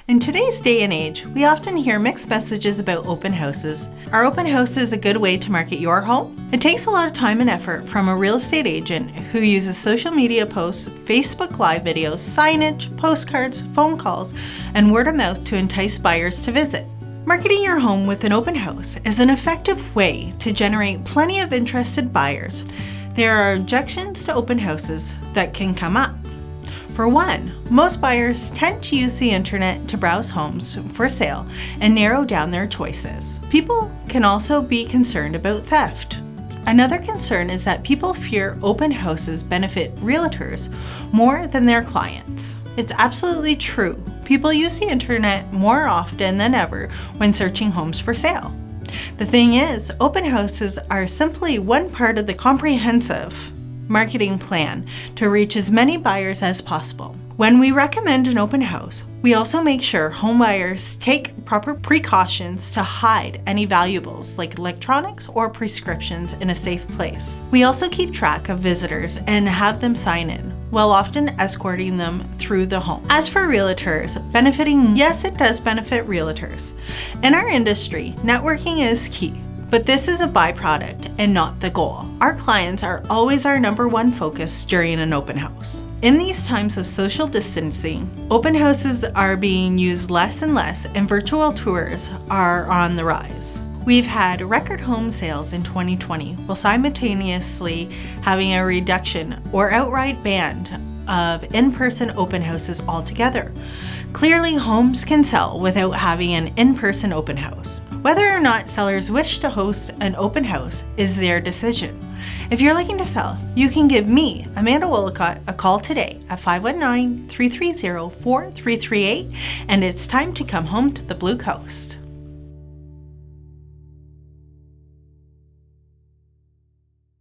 In today's day and age, we often hear mixed messages about open houses. Are open houses a good way to market your home? It takes a lot of time and effort from a real estate agent who uses social media posts, Facebook Live videos, signage, postcards, phone calls, and word of mouth to entice buyers to visit. Marketing your home with an open house is an effective way to generate plenty of interested buyers. There are objections to open houses that can come up. For one, most buyers tend to use the internet to browse homes for sale and narrow down their choices. People can also be concerned about theft. Another concern is that people fear open houses benefit realtors more than their clients. It's absolutely true. People use the internet more often than ever when searching homes for sale. The thing is, open houses are simply one part of the comprehensive marketing plan to reach as many buyers as possible. When we recommend an open house, we also make sure home buyers take proper precautions to hide any valuables like electronics or prescriptions in a safe place. We also keep track of visitors and have them sign in, while often escorting them through the home. As for realtors, yes, it does benefit realtors. In our industry, networking is key. But this is a byproduct and not the goal. Our clients are always our number one focus during an open house. In these times of social distancing, open houses are being used less and less, and virtual tours are on the rise. We've had record home sales in 2020 while simultaneously having a reduction or outright ban of in-person open houses altogether. Clearly, homes can sell without having an in-person open house. Whether or not sellers wish to host an open house is their decision. If you're looking to sell, you can give me, Amanda Willicott, a call today at 519-330-4338, and it's time to come home to the Blue Coast.